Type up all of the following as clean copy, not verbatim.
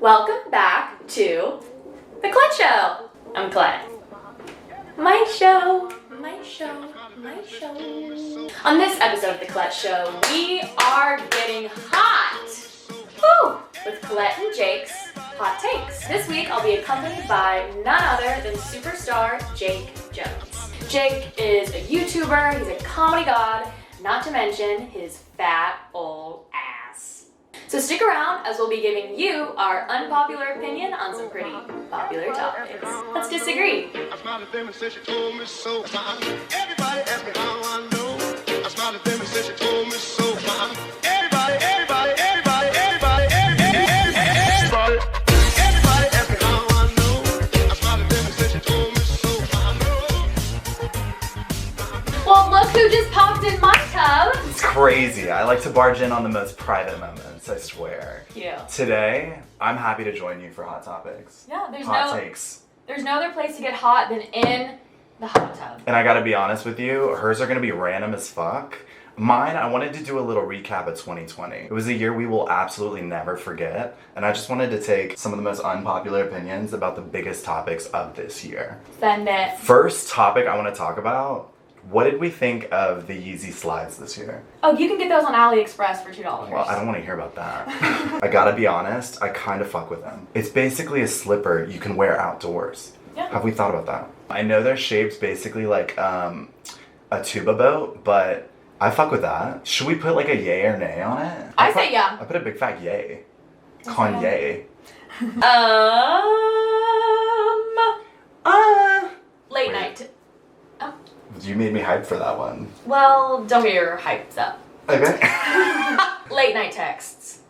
Welcome back to the Colette Show. I'm Colette. My show. On this episode of the Colette Show, we are getting hot. Woo! With Colette and Jake's hot takes. This week, I'll be accompanied by none other than superstar Jake Jonez. Jake is a YouTuber. He's a comedy god. Not to mention his fat old ass. So stick around as we'll be giving you our unpopular opinion on some pretty popular topics. Let's disagree. I smiled at them and said she told me so. Everybody asked me how I know. I smiled at them and said she told me so. Everybody asked me how I know. I smiled at them and said she told me so. Well, look who just popped in my tub. It's crazy. I like to barge in on the most private moments, I swear. Yeah. Today, I'm happy to join you for Hot Topics. Yeah, Hot takes. There's no other place to get hot than in the hot tub. And I gotta be honest with you, hers are gonna be random as fuck. Mine, I wanted to do a little recap of 2020. It was a year we will absolutely never forget, and I just wanted to take some of the most unpopular opinions about the biggest topics of this year. Send it. First topic I want to talk about, what did we think of the Yeezy slides this year? Oh, you can get those on AliExpress for $2. Well, I don't want to hear about that. I gotta be honest, I kind of fuck with them. It's basically a slipper you can wear outdoors. Yeah. Have we thought about that? I know they're shaped basically like a tuba boat, but I fuck with that. Should we put like a yay or nay on it? I say yeah. I put a big fat yay. I say Kanye. Late Wait. night. You made me hyped for that one. Well, don't get your hypes up. Okay. Late night texts.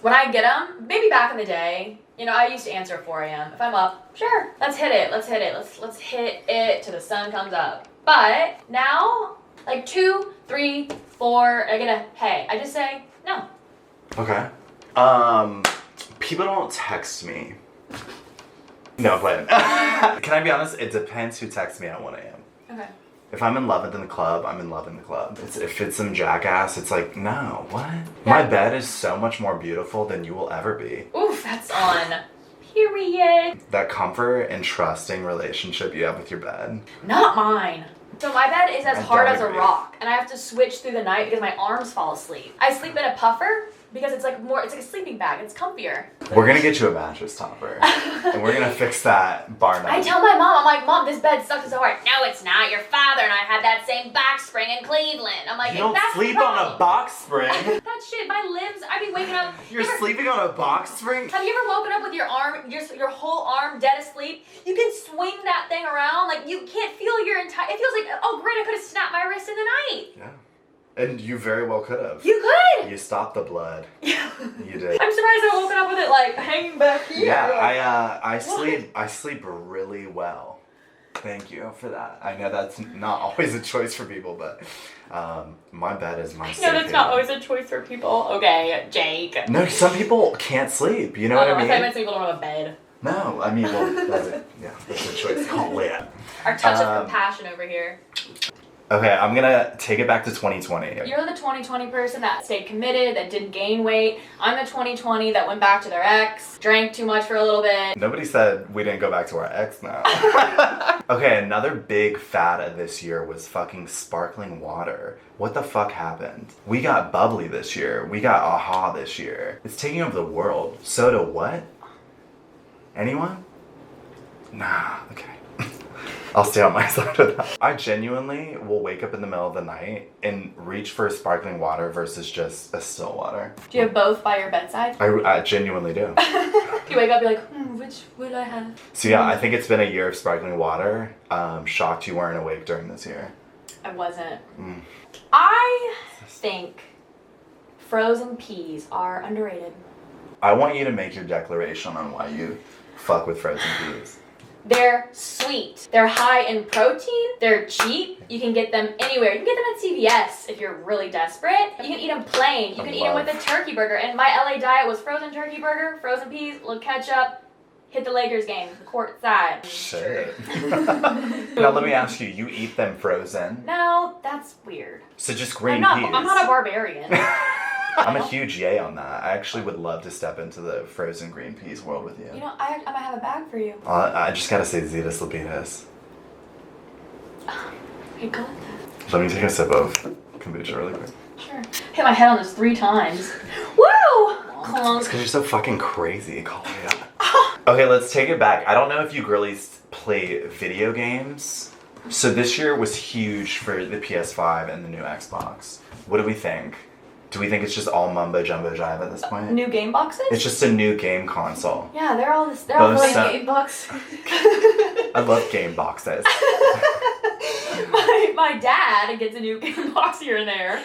When I get them, maybe back in the day, you know, I used to answer at 4 a.m. If I'm up, sure, let's hit it. Let's hit it till the sun comes up. But now, like 2, 3, 4, I get a hey. I just say no. Okay. People don't text me. No, I'm playing. Can I be honest? It depends who texts me at 1 a.m. Okay. If I'm in love in the club, I'm in love in the club. If it's some jackass, it's like, no, what? My bed is so much more beautiful than you will ever be. Oof, that's on. Period. That comfort and trusting relationship you have with your bed. Not mine. So my bed is as I hard don't as a agree. rock, and I have to switch through the night because my arms fall asleep. I sleep in a puffer because it's like a sleeping bag. It's comfier. We're gonna get you a mattress topper. And we're gonna fix that bar I night. tell my mom, I'm like, Mom, this bed sucks so hard. No, it's not. Your father and I had that same box spring in Cleveland. I'm like, You don't that's sleep the on a problem. box spring. That shit, my limbs, I'd be waking up. You're You ever- sleeping on a box spring? Have you ever woken up with your arm, your whole arm dead asleep? You can swing that thing around, like you can't feel your entire, it feels like, oh great, I could have snapped my wrist in the night. Yeah. And you very well could have. You could. You stopped the blood. Yeah. You did. I'm surprised I woken up with it like hanging back here. Yeah, I sleep really well. Thank you for that. I know that's not always a choice for people, but my bed is my safe No, that's not haven. always a choice for people. Okay, Jake. No, some people can't sleep. You know what I I mean? thought you meant some people don't have a bed. No, I mean, well, that's it. Yeah, that's a choice. Call it. Our touch of compassion over here. Okay, I'm gonna take it back to 2020. You're the 2020 person that stayed committed, that didn't gain weight. I'm the 2020 that went back to their ex, drank too much for a little bit. Nobody said we didn't go back to our ex now. Okay, another big fad of this year was fucking sparkling water. What the fuck happened? We got bubbly this year. We got AHA this year. It's taking over the world. Soda what? Anyone? Nah, okay. I'll stay on my side of that. I genuinely will wake up in the middle of the night and reach for sparkling water versus just a still water. Do you have both by your bedside? I genuinely do. You wake up, you're like, which will I have? So yeah, I think it's been a year of sparkling water. Shocked you weren't awake during this year. I wasn't. I think frozen peas are underrated. I want you to make your declaration on why you fuck with frozen peas. They're sweet. They're high in protein. They're cheap. You can get them anywhere. You can get them at CVS if you're really desperate. You can eat them plain. You can eat them with a turkey burger. And my LA diet was frozen turkey burger, frozen peas, a little ketchup, hit the Lakers game, court side. Shit. Now let me ask you, you eat them frozen? No, that's weird. So just green I'm peas. not a barbarian. I'm a huge yay on that. I actually would love to step into the frozen green peas world with you. You know, I might have a bag for you. I just gotta say Zetas Lapidas. Hey, go with that. Let me take a sip of kombucha really quick. Sure. Hit my head on this 3 times. Woo! Clunk. It's because you're so fucking crazy, Colette. Okay, let's take it back. I don't know if you girlies play video games. So this year was huge for the PS5 and the new Xbox. What do we think? Do we think it's just all mumbo jumbo jive at this point? New game boxes? It's just a new game console. Yeah, they're all really so- game boxes. I love game boxes. my dad gets a new game box here and there,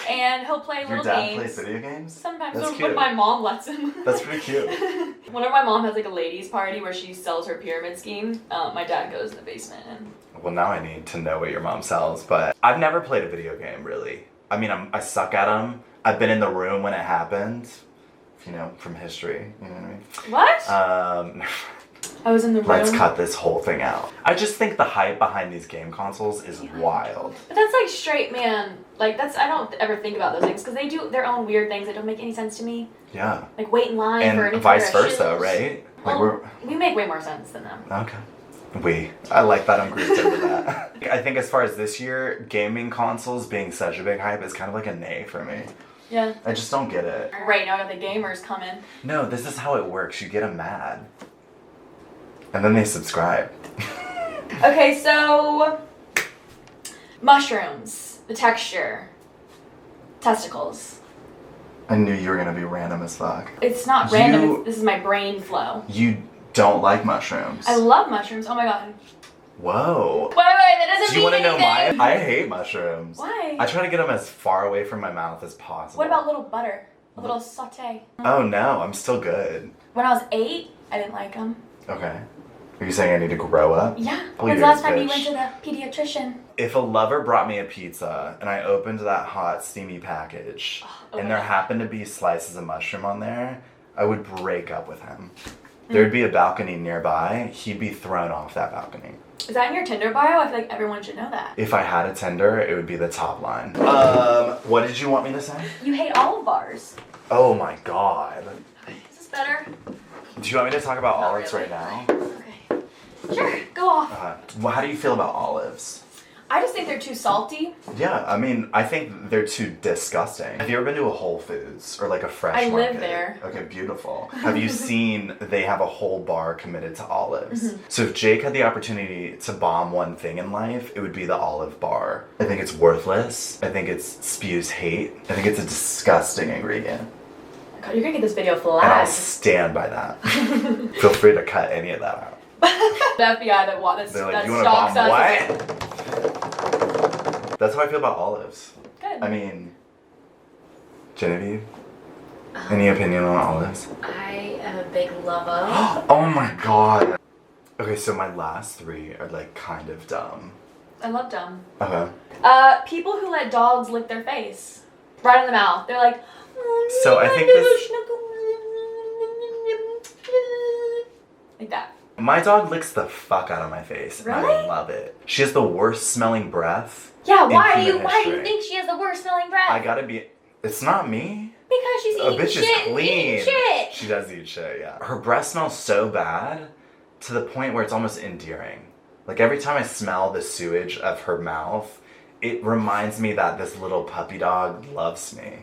and he'll play Your little dad games. plays video games? Sometimes That's when cute. my mom lets him. That's pretty cute. Whenever my mom has like a ladies' party where she sells her pyramid scheme, my dad goes in the basement and. Well, now I need to know what your mom sells, but I've never played a video game, really. I mean, I suck at them. I've been in the room when it happened, you know, from history, you know what I mean? What? I was in the room. Let's cut this whole thing out. I just think the hype behind these game consoles is wild. But that's like straight man. Like I don't ever think about those things because they do their own weird things that don't make any sense to me. Yeah. Like wait in line for And any vice pair of versa, shoes. right? Like Well, we make way more sense than them. Okay. I like that I'm grouped into that. I think as far as this year, gaming consoles being such a big hype is kind of like a nay for me. Yeah. I just don't get it. Right now, I got the gamers coming. No, this is how it works. You get them mad. And then they subscribe. Okay, so mushrooms, the texture, testicles. I knew you were going to be random as fuck. It's not random. This is my brain flow. You don't like mushrooms. I love mushrooms. Oh my god. Whoa. Wait, that doesn't Do you mean want to know anything. mine? I hate mushrooms. Why? I try to get them as far away from my mouth as possible. What about little butter? A little saute. Oh no, I'm still good. When I was 8, I didn't like them. Okay. Are you saying I need to grow up? Yeah. Oh, When's the you're last a time you bitch. went to the pediatrician? If a lover brought me a pizza and I opened that hot, steamy package Oh and my there God. happened to be slices of mushroom on there, I would break up with him. There'd be a balcony nearby. He'd be thrown off that balcony. Is that in your Tinder bio? I feel like everyone should know that. If I had a Tinder, it would be the top line. What did you want me to say? You hate olive bars. Oh my god. Is this better? Do you want me to talk about Not olives really. right now? Okay. Sure, go off. Well, how do you feel about olives? I just think they're too salty. Yeah, I mean, I think they're too disgusting. Have you ever been to a Whole Foods or like a fresh I market? live there. Okay, beautiful. Have you seen they have a whole bar committed to olives? Mm-hmm. So if Jake had the opportunity to bomb one thing in life, it would be the olive bar. I think it's worthless. I think it spews hate. I think it's a disgusting ingredient. Oh my God, you're gonna get this video And I'll flagged. stand by that. Feel free to cut any of that out. The FBI that They're like, that you want to bomb stalks us. what? That's how I feel about olives. Good. I mean, Genevieve, any opinion on olives? I am a big lover. Oh my god. Okay, so my last 3 are like kind of dumb. I love dumb. Okay. People who let dogs lick their face. Right in the mouth. They're like, So I think this- like that. My dog licks the fuck out of my face, and I Really? love it. She has the worst smelling breath. Yeah, in why do human you history. think she has the worst smelling breath? I gotta be. It's not me. Because she's A eating bitch shit is and clean. eating shit. She does eat shit, yeah. Her breath smells so bad to the point where it's almost endearing. Like every time I smell the sewage of her mouth, it reminds me that this little puppy dog loves me.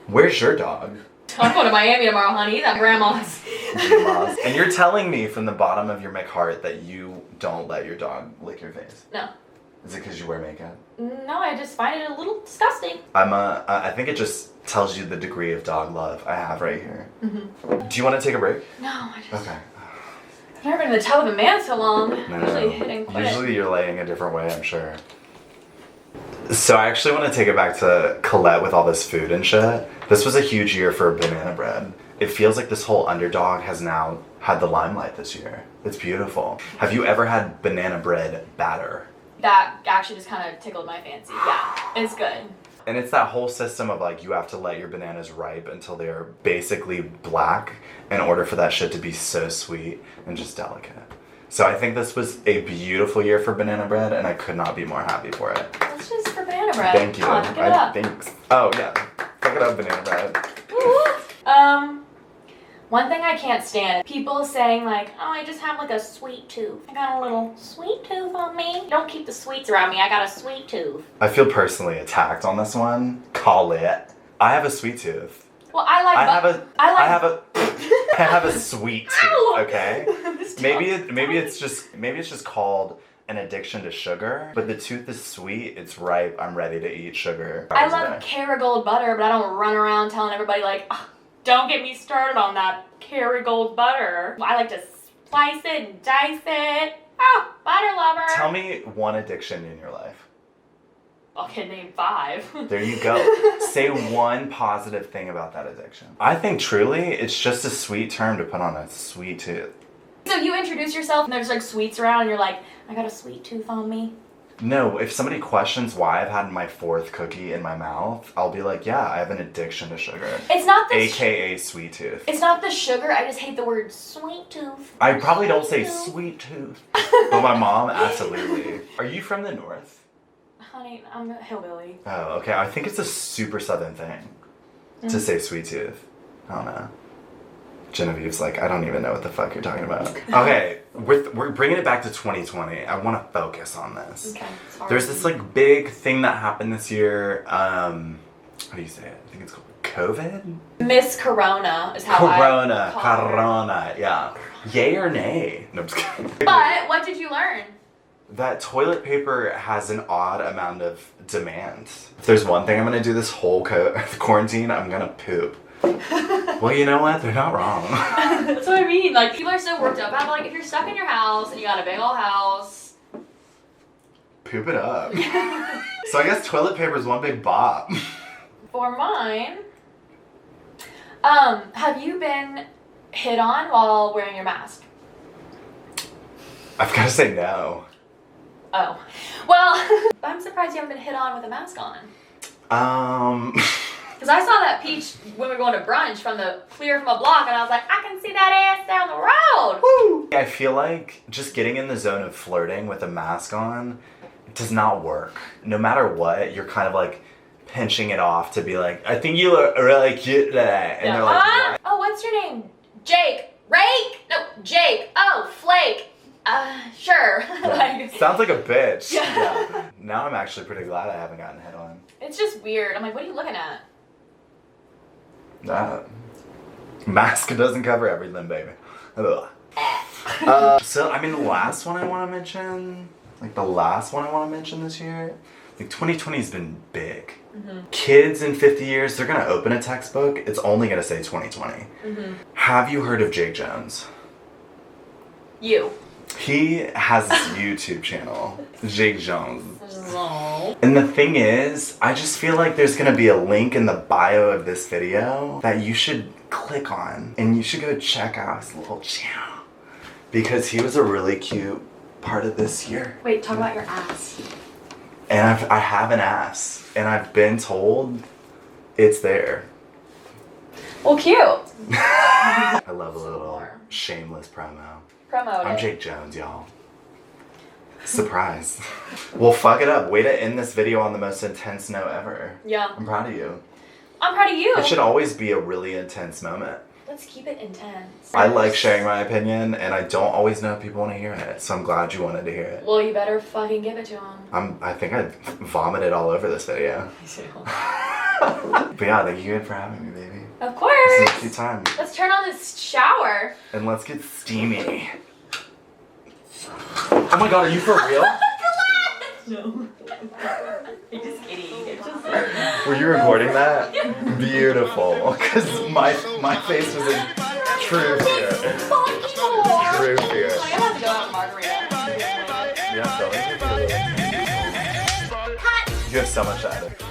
Where's your dog? I'm going to Miami tomorrow, honey. He's at grandma's. Grandma's. And you're telling me from the bottom of your McHeart that you don't let your dog lick your face. No. Is it because you wear makeup? No, I just find it a little disgusting. I think it just tells you the degree of dog love I have right here. Mm-hmm. Do you want to take a break? No, I just... Okay. I've never been in the tub with a man so long. No. Usually hit and quit. Usually you're laying a different way, I'm sure. So I actually want to take it back to Colette with all this food and shit. This was a huge year for banana bread. It feels like this whole underdog has now had the limelight this year. It's beautiful. Have you ever had banana bread batter? That actually just kind of tickled my fancy. Yeah, it's good. And it's that whole system of like you have to let your bananas ripe until they're basically black in order for that shit to be so sweet and just delicate. So I think this was a beautiful year for banana bread and I could not be more happy for it. Let's just for banana bread. Thank you. Come on, give it up. Thanks. Oh yeah. Fucking Suck it up, banana bread. One thing I can't stand, people saying like, oh, I just have like a sweet tooth. I got a little sweet tooth on me. Don't keep the sweets around me. I got a sweet tooth. I feel personally attacked on this one. Colette. I have a sweet tooth. Well, I have a sweet tooth, Ow! okay? Maybe it's just called an addiction to sugar, but the tooth is sweet, it's ripe, I'm ready to eat sugar. I love Kerrygold butter, but I don't run around telling everybody like, oh, don't get me started on that Kerrygold butter. I like to slice it and dice it. Oh, butter lover. Tell me one addiction in your life. Okay, name 5. There you go. Say one positive thing about that addiction. I think truly it's just a sweet term to put on a sweet tooth. So you introduce yourself and there's like sweets around and you're like, I got a sweet tooth on me. No, if somebody questions why I've had my 4th cookie in my mouth, I'll be like, yeah, I have an addiction to sugar. It's not the AKA sweet tooth. It's not the sugar, I just hate the word sweet tooth. I probably don't say sweet tooth, but my mom absolutely. Are you from the north? Honey, I'm a hillbilly. Oh, okay. I think it's a super southern thing to say sweet tooth. I don't know. Genevieve's like, I don't even know what the fuck you're talking about. Okay, we're bringing it back to 2020. I want to focus on this. Okay, sorry. There's this like big thing that happened this year. How do you say it? I think it's called COVID? Miss Corona is how Corona, I call her. Corona, yeah. Yay or nay? No, I'm just kidding. But what did you learn? That toilet paper has an odd amount of demand. If there's one thing I'm gonna do this whole quarantine, I'm gonna poop. Well, you know what? They're not wrong. That's what I mean. Like, people are so worked up. I'm like, if you're stuck in your house and you got a big old house, Poop it up. So I guess toilet paper is one big bop. for mine, have you been hit on while wearing your mask? I've gotta say no. Oh. Well, I'm surprised you haven't been hit on with a mask on. Because I saw that peach when we were going to brunch from a block, and I was like, I can see that ass down the road. Woo! I feel like just getting in the zone of flirting with a mask on does not work. No matter what, you're kind of like pinching it off to be like, I think you look really cute today. And they're like, what? Oh, what's your name? Jake. Rake? No, Jake. Oh, Flake. Sure. Yeah. Sounds like a bitch. Yeah. Now I'm actually pretty glad I haven't gotten hit on. It's just weird. I'm like, what are you looking at? Mask doesn't cover everything, baby. So, I mean, the last one I want to mention this year, like 2020 has been big. Mm-hmm. Kids in 50 years, they're going to open a textbook. It's only going to say 2020. Mm-hmm. Have you heard of Jake Jonez? You. He has this YouTube channel, Jake Jonez. No. And the thing is, I just feel like there's gonna be a link in the bio of this video that you should click on, and you should go check out his little channel, because he was a really cute part of this year. Wait, talk about your ass. And I have an ass, and I've been told it's there. Well, cute. I love a little shameless promo. I'm Jake Jonez, y'all. Surprise. Well, fuck it up. Way to end this video on the most intense note ever. Yeah. I'm proud of you. I'm proud of you. It should always be a really intense moment. Let's keep it intense. I like sharing my opinion, and I don't always know if people want to hear it, so I'm glad you wanted to hear it. Well, you better fucking give it to them. I think I vomited all over this video. But yeah, thank you for having me, baby. Of course. It's a cute time. Let's turn on this shower. And let's get steamy. Oh my god, are you for real? No. I'm just kidding. Were you recording that? Beautiful. Because my face was in true fear. True fear. I'm gonna have to go out and margarita. Yeah, so you have so much to edit.